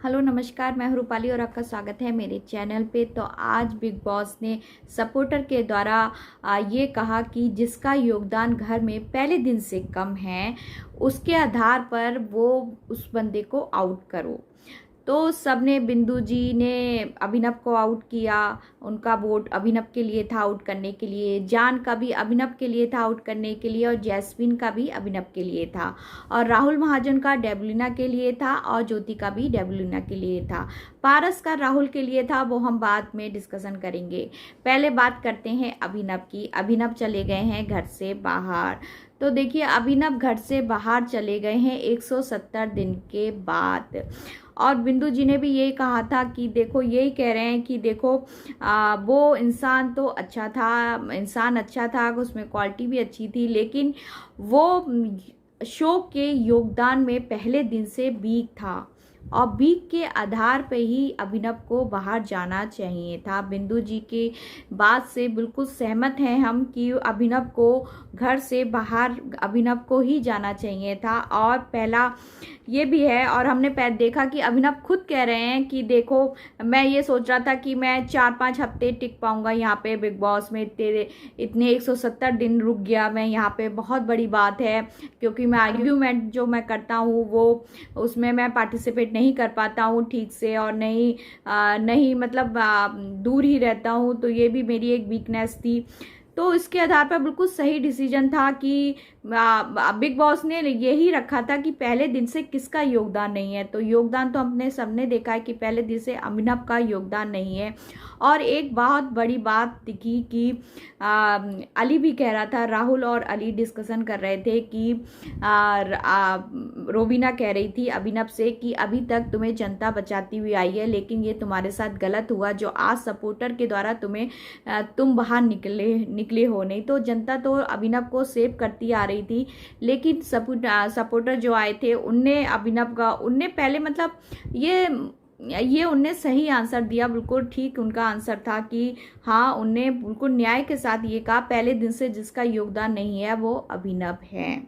Hello नमस्कार, मैं हूं रूपाली और आपका स्वागत है मेरे चैनल पे। तो आज बिग बॉस ने सपोर्टर के द्वारा ये कहा कि जिसका योगदान घर में पहले दिन से कम है उसके आधार पर वो उस बंदे को आउट करो। तो सबने, बिंदु जी ने अभिनव को आउट किया, उनका वोट अभिनव के लिए था आउट करने के लिए, जान का भी अभिनव के लिए था आउट करने के लिए, और जैस्मिन का भी अभिनव के लिए था, और राहुल महाजन का डेबलिना के लिए था, और ज्योति का भी डेबलिना के लिए था। पारस का राहुल के लिए था, वो हम बाद में डिस्कशन करेंगे। पहले बात करते हैं अभिनव की। अभिनव चले गए हैं घर से बाहर। तो देखिए, अभिनव घर से बाहर चले गए हैं 170 दिन के बाद। और बिंदु जी ने भी यही कहा था कि देखो, यही कह रहे हैं कि देखो वो इंसान तो अच्छा था, इंसान अच्छा था, उसमें क्वालिटी भी अच्छी थी, लेकिन वो शो के योगदान में पहले दिन से वीक था, और वीक के आधार पे ही अभिनव को बाहर जाना चाहिए था। बिंदु जी के बात से बिल्कुल सहमत हैं हम कि अभिनव को घर से बाहर अभिनव को ही जाना चाहिए था। और पहला ये भी है, और हमने देखा कि अभिनव खुद कह रहे हैं कि देखो, मैं ये सोच रहा था कि मैं 4-5 हफ्ते टिक पाऊंगा यहाँ पे बिग बॉस में, इतने 170 दिन रुक गया मैं यहाँ पे, बहुत बड़ी बात है, क्योंकि मैं आर्ग्यूमेंट जो मैं करता हूँ वो उसमें मैं पार्टिसिपेट नहीं कर पाता हूँ ठीक से, और नहीं मतलब दूर ही रहता हूँ, तो ये भी मेरी एक वीकनेस थी। तो इसके आधार पर बिल्कुल सही डिसीजन था कि बिग बॉस ने यही रखा था कि पहले दिन से किसका योगदान नहीं है। तो योगदान तो हमने सबने देखा है कि पहले दिन से अभिनव का योगदान नहीं है। और एक बहुत बड़ी बात दिखी कि अली भी कह रहा था, राहुल और अली डिस्कशन कर रहे थे कि रोबीना कह रही थी अभिनव से कि अभी तक तुम्हें जनता बचाती हुई आई है, लेकिन ये तुम्हारे साथ गलत हुआ जो आज सपोर्टर के द्वारा तुम बाहर निकले हो। नहीं तो जनता तो अभिनव को सेव करती आ रही थी, लेकिन सपोर्टर जो आए थे उनने अभिनव का, उनने पहले मतलब ये उनने सही आंसर दिया, बिल्कुल ठीक उनका आंसर था कि हाँ, उनने बिल्कुल न्याय के साथ ये कहा पहले दिन से जिसका योगदान नहीं है वो अभिनव है।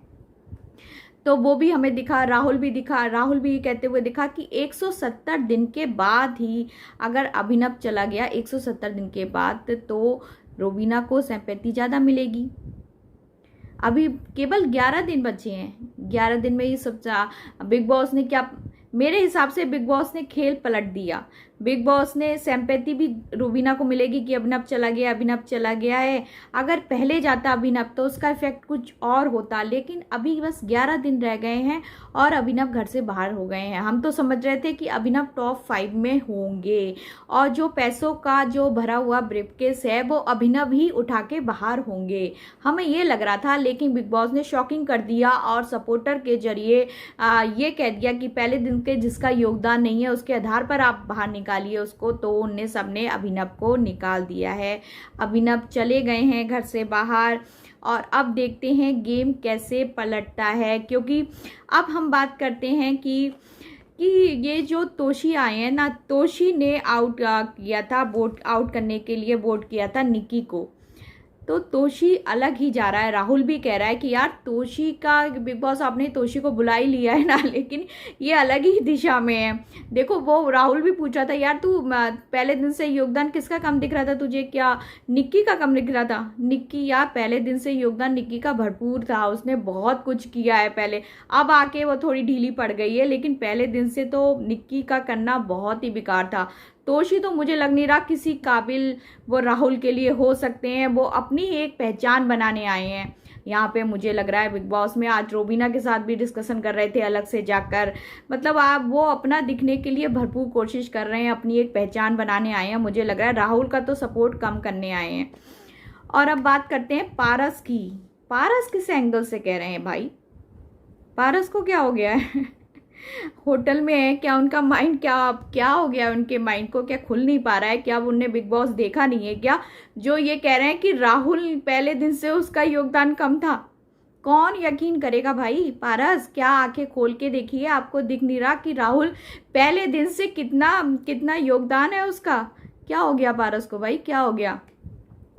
तो वो भी हमें दिखा, राहुल भी कहते हुए दिखा कि 170 दिन के बाद ही अगर अभिनव चला गया 170 दिन के बाद, तो रोबीना को सिंपैथी ज़्यादा मिलेगी। अभी केवल 11 दिन बचे हैं। 11 दिन में ये सब बिग बॉस ने क्या, मेरे हिसाब से बिग बॉस ने खेल पलट दिया। बिग बॉस ने सिंपैथी भी रोबीना को मिलेगी कि अभिनव चला गया है। अगर पहले जाता अभिनव तो उसका इफेक्ट कुछ और होता, लेकिन अभी बस 11 दिन रह गए हैं और अभिनव घर से बाहर हो गए हैं। हम तो समझ रहे थे कि अभिनव टॉप 5 में होंगे, और जो पैसों का जो भरा हुआ ब्रीफकेस है वो अभिनव ही उठा के बाहर होंगे, हमें ये लग रहा था। लेकिन बिग बॉस ने शॉकिंग कर दिया और सपोर्टर के जरिए ये कह दिया कि पहले दिन के जिसका योगदान नहीं है उसके आधार पर आप बाहर निकालिए उसको। तो उनने सबने अभिनव को निकाल दिया है। अभिनव चले गए हैं घर से बाहर, और अब देखते हैं गेम कैसे पलटता है। क्योंकि अब हम बात करते हैं कि ये जो तोशी आए हैं ना, तोशी ने आउट किया था, वोट आउट करने के लिए वोट किया था निक्की को। तो तोशी अलग ही जा रहा है। राहुल भी कह रहा है कि यार तोशी का, बिग बॉस आपने तोशी को बुला ही लिया है ना, लेकिन ये अलग ही दिशा में है। देखो, वो राहुल भी पूछ रहा था यार तू पहले दिन से योगदान किसका कम दिख रहा था तुझे, क्या निक्की का कम दिख रहा था? निक्की, यार पहले दिन से योगदान निक्की का भरपूर था, उसने बहुत कुछ किया है पहले। अब आके वो थोड़ी ढीली पड़ गई है, लेकिन पहले दिन से तो निक्की का करना बहुत ही बेकार था। तोशी तो मुझे लग नहीं रहा किसी काबिल वो राहुल के लिए हो सकते हैं। वो अपनी एक पहचान बनाने आए हैं यहाँ पे, मुझे लग रहा है बिग बॉस में। आज रोबीना के साथ भी डिस्कशन कर रहे थे अलग से जाकर, मतलब आप वो अपना दिखने के लिए भरपूर कोशिश कर रहे हैं, अपनी एक पहचान बनाने आए हैं। मुझे लग रहा है राहुल का तो सपोर्ट कम करने आए हैं। और अब बात करते हैं पारस की। पारस किस एंगल से कह रहे हैं भाई? पारस को क्या हो गया है? होटल में है क्या? उनका माइंड क्या हो गया? उनके माइंड को क्या खुल नहीं पा रहा है क्या? उनने बिग बॉस देखा नहीं है क्या, जो ये कह रहे हैं कि राहुल पहले दिन से उसका योगदान कम था? कौन यकीन करेगा भाई? पारस, क्या आंखें खोल के देखिए, आपको दिख नहीं रहा कि राहुल पहले दिन से कितना योगदान है उसका? क्या हो गया पारस को भाई, क्या हो गया?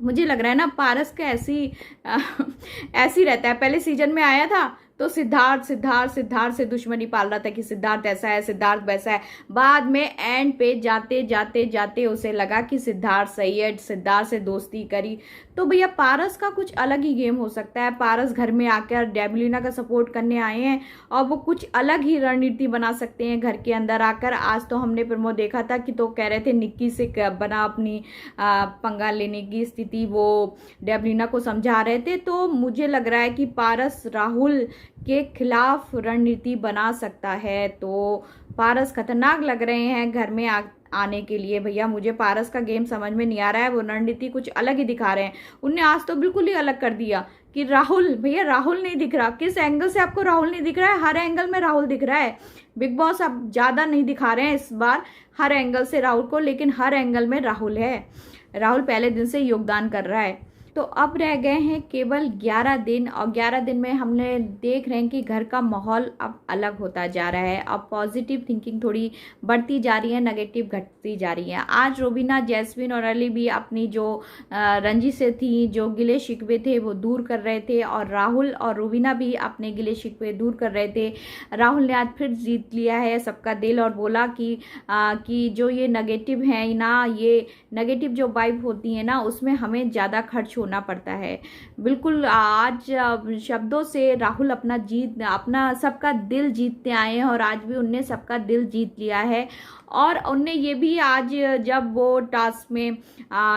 मुझे लग रहा है ना पारस का ऐसी रहता है। पहले सीजन में आया था, तो सिद्धार्थ सिद्धार्थ सिद्धार्थ से दुश्मनी पाल रहा था कि सिद्धार्थ ऐसा है, सिद्धार्थ वैसा है। बाद में एंड पे जाते जाते जाते उसे लगा कि सिद्धार्थ सही है, सिद्धार्थ से दोस्ती करी। तो भैया पारस का कुछ अलग ही गेम हो सकता है। पारस घर में आकर डेबलिना का सपोर्ट करने आए हैं और वो कुछ अलग ही रणनीति बना सकते हैं घर के अंदर आकर। आज तो हमने प्रमो देखा था कि तो कह रहे थे निक्की से बना अपनी पंगा लेने की स्थिति वो डेबलिना को समझा रहे थे। तो मुझे लग रहा है कि पारस राहुल के खिलाफ रणनीति बना सकता है। तो पारस खतरनाक लग रहे हैं घर में आने के लिए। भैया मुझे पारस का गेम समझ में नहीं आ रहा है, वो रणनीति कुछ अलग ही दिखा रहे हैं। उनने आज तो बिल्कुल ही अलग कर दिया कि राहुल, भैया राहुल नहीं दिख रहा। किस एंगल से आपको राहुल नहीं दिख रहा है? हर एंगल में राहुल दिख रहा है। बिग बॉस अब ज्यादा नहीं दिखा रहे हैं इस बार हर एंगल से राहुल को, लेकिन हर एंगल में राहुल है। राहुल पहले दिन से योगदान कर रहा है। तो अब रह गए हैं केवल 11 दिन और 11 दिन में हमने देख रहे हैं कि घर का माहौल अब अलग होता जा रहा है। अब पॉजिटिव थिंकिंग थोड़ी बढ़ती जा रही है, नेगेटिव घटती जा रही है। आज रोबिना, जैस्मिन और अली भी अपनी जो रंजी से थी, जो गिले शिकवे थे वो दूर कर रहे थे और राहुल और रोबिना भी अपने गिले शिकवे दूर कर रहे थे। राहुल ने आज फिर जीत लिया है सबका दिल और बोला कि जो ये नेगेटिव है ना, ये नेगेटिव जो वाइब होती है ना, उसमें हमें ज़्यादा खर्च होना पड़ता है। बिल्कुल आज शब्दों से राहुल अपना सबका दिल जीतते आए हैं और आज भी उनने सबका दिल जीत लिया है। और उनने ये भी आज जब वो टास्क में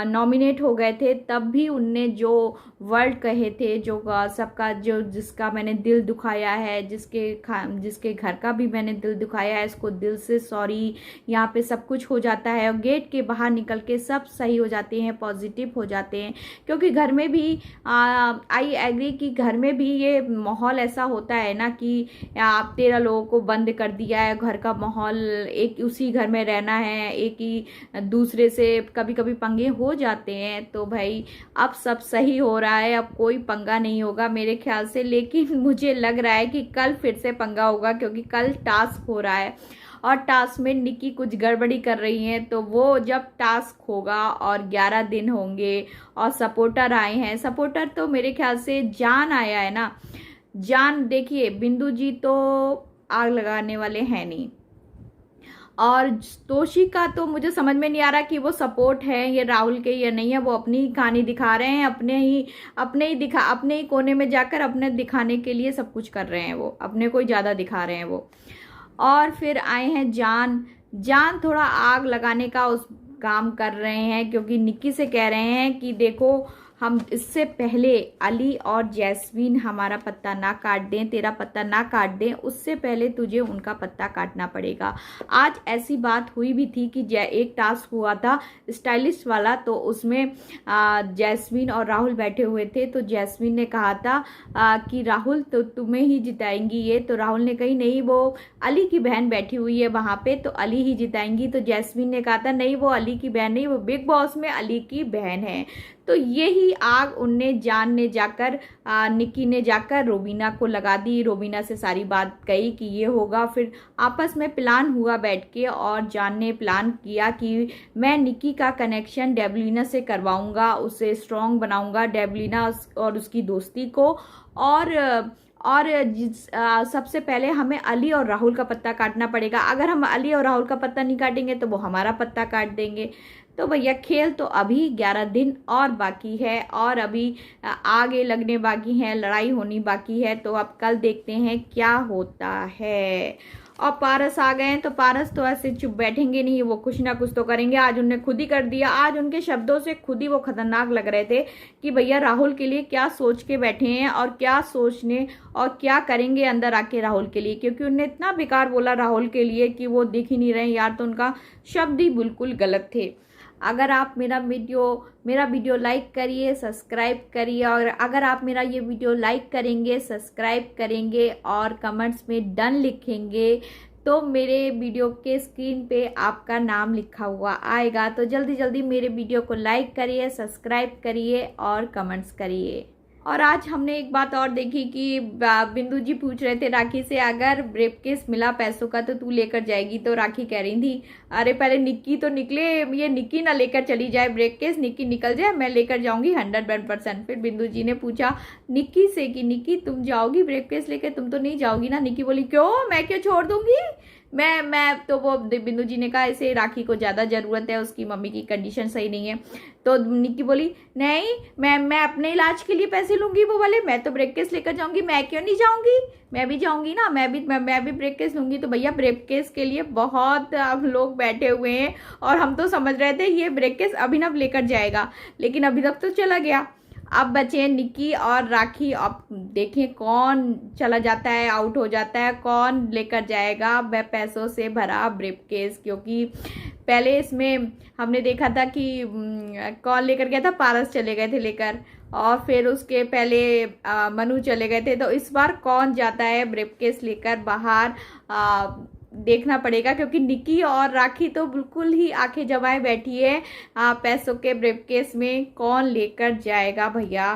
नॉमिनेट हो गए थे तब भी उनने जो वर्ड कहे थे, जो सबका जो जिसका मैंने दिल दुखाया है, जिसके घर का भी मैंने दिल दुखाया है, इसको दिल से सॉरी। यहाँ पे सब कुछ हो जाता है और गेट के बाहर निकल के सब सही हो जाते हैं, पॉजिटिव हो जाते हैं। क्योंकि घर में भी आई एग्री कि घर में भी ये माहौल ऐसा होता है ना कि आप 13 लोगों को बंद कर दिया है, घर का माहौल एक उसी घर में रहना है, एक ही दूसरे से कभी कभी पंगे हो जाते हैं। तो भाई अब सब सही हो रहा है, अब कोई पंगा नहीं होगा मेरे ख्याल से। लेकिन मुझे लग रहा है कि कल फिर से पंगा होगा क्योंकि कल टास्क हो रहा है और टास्क में निक्की कुछ गड़बड़ी कर रही हैं। तो वो जब टास्क होगा और 11 दिन होंगे और सपोर्टर आए हैं, सपोर्टर तो मेरे ख्याल से जान आया है ना। जान देखिए, बिंदु जी तो आग लगाने वाले हैं नहीं और तोशी का तो मुझे समझ में नहीं आ रहा कि वो सपोर्ट है ये राहुल के या नहीं है। वो अपनी ही कहानी दिखा रहे हैं, अपने ही कोने में जाकर अपने दिखाने के लिए सब कुछ कर रहे हैं। वो अपने को ही ज़्यादा दिखा रहे हैं वो। और फिर आए हैं जान थोड़ा आग लगाने का उस काम कर रहे हैं क्योंकि निक्की से कह रहे हैं कि देखो हम इससे पहले अली और जैस्मीन हमारा पत्ता ना काट दें, तेरा पत्ता ना काट दें, उससे पहले तुझे उनका पत्ता काटना पड़ेगा। आज ऐसी बात हुई भी थी कि एक टास्क हुआ था स्टाइलिश वाला, तो उसमें जैस्मीन और राहुल बैठे हुए थे। तो जैस्मीन ने कहा था कि राहुल तो तुम्हें ही जिताएंगी ये। तो राहुल ने कही नहीं, वो अली की बहन बैठी हुई है वहाँ पे, तो अली ही जिताएंगी। तो जैस्मीन ने कहा था नहीं, वो अली की बहन नहीं, वो बिग बॉस में अली की बहन है। तो यही आग निक्की ने जाकर रोबिना को लगा दी। रोबिना से सारी बात कही कि ये होगा। फिर आपस में प्लान हुआ बैठ के और जान ने प्लान किया कि मैं निक्की का कनेक्शन डेबलिना से करवाऊंगा, उसे स्ट्रॉन्ग बनाऊंगा, डेबलिना और उसकी दोस्ती को। और सबसे पहले हमें अली और राहुल का पत्ता काटना पड़ेगा। अगर हम अली और राहुल का पत्ता नहीं काटेंगे तो वो हमारा पत्ता काट देंगे। तो भैया खेल तो अभी 11 दिन और बाकी है और अभी आगे लगने बाकी हैं, लड़ाई होनी बाकी है। तो अब कल देखते हैं क्या होता है। और पारस आ गए हैं तो पारस तो ऐसे चुप बैठेंगे नहीं, वो कुछ ना कुछ तो करेंगे। आज उनने खुद ही कर दिया। आज उनके शब्दों से खुद ही वो खतरनाक लग रहे थे कि भैया राहुल के लिए क्या सोच के बैठे हैं और क्या सोचने और क्या करेंगे अंदर आके राहुल के लिए। क्योंकि उनने इतना बेकार बोला राहुल के लिए कि वो दिख ही नहीं रहे यार। तो उनका शब्द ही बिल्कुल गलत थे। अगर आप मेरा वीडियो लाइक करिए, सब्सक्राइब करिए। और अगर आप मेरा ये वीडियो लाइक करेंगे, सब्सक्राइब करेंगे और कमेंट्स में डन लिखेंगे तो मेरे वीडियो के स्क्रीन पे आपका नाम लिखा हुआ आएगा। तो जल्दी जल्दी मेरे वीडियो को लाइक करिए, सब्सक्राइब करिए और कमेंट्स करिए। और आज हमने एक बात और देखी कि बिंदु जी पूछ रहे थे राखी से, अगर ब्रेप केस मिला पैसों का तो तू लेकर जाएगी? तो राखी कह रही थी अरे पहले निक्की तो निकले, ये निक्की ना लेकर चली जाए ब्रेप केस, निक्की निकल जाए मैं लेकर जाऊंगी 100%। फिर बिंदु जी ने पूछा निक्की से कि निक्की तुम जाओगी ब्रेप केस लेकर? तुम तो नहीं जाओगी ना? निक्की बोली क्यों, मैं क्यों छोड़ दूंगी, मैं तो वो बिंदु जी ने कहा इसे राखी को ज़्यादा ज़रूरत है, उसकी मम्मी की कंडीशन सही नहीं है। तो निक्की बोली नहीं, मैं अपने इलाज के लिए पैसे लूंगी वो वाले, मैं तो ब्रेक केस लेकर जाऊंगी, मैं क्यों नहीं जाऊंगी, मैं भी जाऊंगी ना, मैं भी ब्रेक केस लूंगी। तो भैया ब्रेक केस के लिए बहुत अब लोग बैठे हुए हैं और हम तो समझ रहे थे ये ब्रेक केस अभिनव लेकर जाएगा, लेकिन अभिनव तो चला गया। अब बचे निक्की और राखी, अब देखिए कौन चला जाता है, आउट हो जाता है, कौन लेकर जाएगा वह पैसों से भरा ब्रीफ केस। क्योंकि पहले इसमें हमने देखा था कि कौन लेकर गया था, पारस चले गए थे लेकर, और फिर उसके पहले मनु चले गए थे। तो इस बार कौन जाता है ब्रीफ केस लेकर बाहर, देखना पड़ेगा। क्योंकि निक्की और राखी तो बिल्कुल ही आंखें जमाए बैठी है पैसों के ब्रीफ केस में कौन लेकर जाएगा भैया।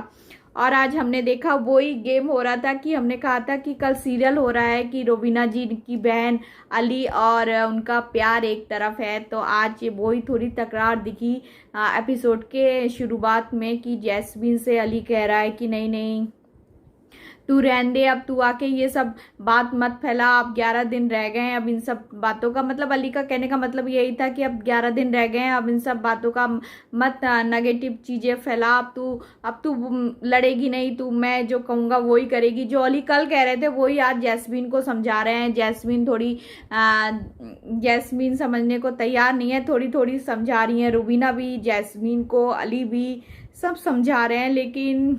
और आज हमने देखा वही गेम हो रहा था कि हमने कहा था कि कल सीरियल हो रहा है कि रोबीना जी की बहन अली और उनका प्यार एक तरफ है, तो आज वही थोड़ी तकरार दिखी एपिसोड के शुरुआत में कि जैस्मीन से अली कह रहा है कि नहीं नहीं तू रहने दे, अब तू आके ये सब बात मत फैला, अब 11 दिन रह गए हैं, अब इन सब बातों का मतलब अली का कहने का मतलब यही था कि अब 11 दिन रह गए हैं, अब इन सब बातों का मत नेगेटिव चीज़ें फैला, अब तू लड़ेगी नहीं, तू मैं जो कहूँगा वही करेगी। जो अली कल कह रहे थे वही आज जैस्मीन को समझा रहे हैं। जैस्मीन समझने को तैयार नहीं है, थोड़ी थोड़ी समझा रही हैं, रुबीना भी जैस्मीन को, अली भी सब समझा रहे हैं। लेकिन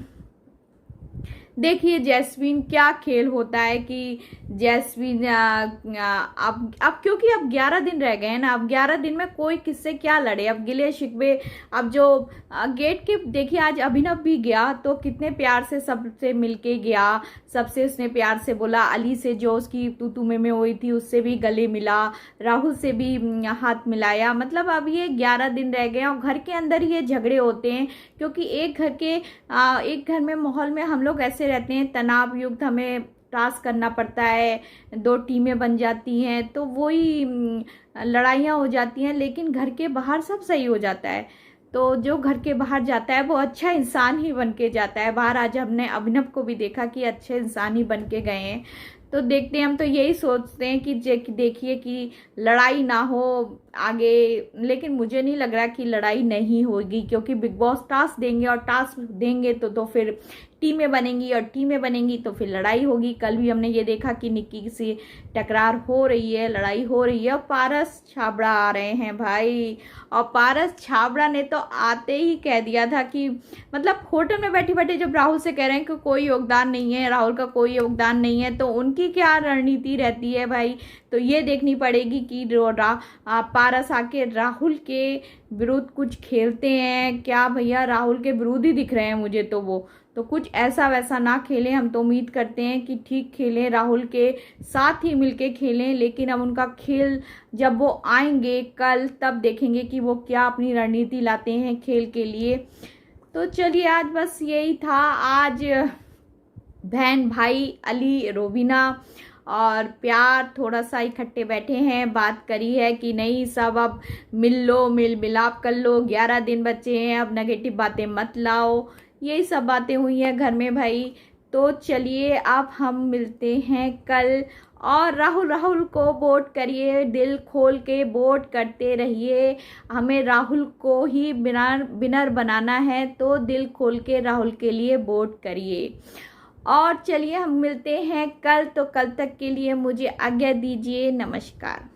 देखिए जैस्मीन क्या खेल होता है कि जैस्मीन अब क्योंकि अब 11 दिन रह गए हैं ना, अब 11 दिन में कोई किससे क्या लड़े, अब गिले शिकवे, अब जो गेट के देखिए आज अभिनव भी गया तो कितने प्यार से सबसे मिलके गया, सबसे उसने प्यार से बोला, अली से जो उसकी तू में हुई थी उससे भी गले मिला, राहुल से भी हाथ मिलाया। मतलब अब ये 11 दिन रह गए और घर के अंदर ये झगड़े होते हैं। क्योंकि एक घर में माहौल में हम लोग ऐसे रहते हैं, तनाव युक्त हमें टास्क करना पड़ता है, 2 टीमें बन जाती हैं तो वही लड़ाइयाँ हो जाती हैं। लेकिन घर के बाहर सब सही हो जाता है। तो जो घर के बाहर जाता है वो अच्छा इंसान ही बन के जाता है बाहर। आज हमने अभिनव को भी देखा कि अच्छे इंसान ही बन के गए हैं। तो देखते हैं, हम तो यही सोचते हैं कि देखिए कि लड़ाई ना हो आगे, लेकिन मुझे नहीं लग रहा कि लड़ाई नहीं होगी। क्योंकि बिग बॉस टास्क देंगे और टास्क देंगे तो फिर टीमें बनेंगी और टीमें बनेंगी तो फिर लड़ाई होगी। कल भी हमने ये देखा कि निक्की से टकरार हो रही है, लड़ाई हो रही है और पारस छाबड़ा आ रहे हैं भाई। और पारस छाबड़ा ने तो आते ही कह दिया था कि मतलब होटल में बैठे बैठे जब राहुल से कह रहे हैं कि कोई योगदान नहीं है, राहुल का कोई योगदान नहीं है, तो उनकी क्या रणनीति रहती है भाई। तो ये देखनी पड़ेगी कि पारस आके राहुल के विरुद्ध कुछ खेलते हैं क्या भैया। राहुल के विरुद्ध ही दिख रहे हैं मुझे तो वो, तो कुछ ऐसा वैसा ना खेलें। हम तो उम्मीद करते हैं कि ठीक खेलें, राहुल के साथ ही मिलके खेलें। लेकिन अब उनका खेल जब वो आएंगे कल तब देखेंगे कि वो क्या अपनी रणनीति लाते हैं खेल के लिए। तो चलिए आज बस यही था। आज बहन भाई अली रोबीना और प्यार थोड़ा सा इकट्ठे बैठे हैं, बात करी है कि नहीं सब अब मिल मिलाप कर लो, 11 दिन बचे हैं, अब नेगेटिव बातें मत लाओ, यही सब बातें हुई हैं घर में भाई। तो चलिए अब हम मिलते हैं कल। और राहुल को वोट करिए, दिल खोल के वोट करते रहिए। हमें राहुल को ही विनर बनाना है, तो दिल खोल के राहुल के लिए वोट करिए। और चलिए हम मिलते हैं कल, तो कल तक के लिए मुझे आज्ञा दीजिए। नमस्कार।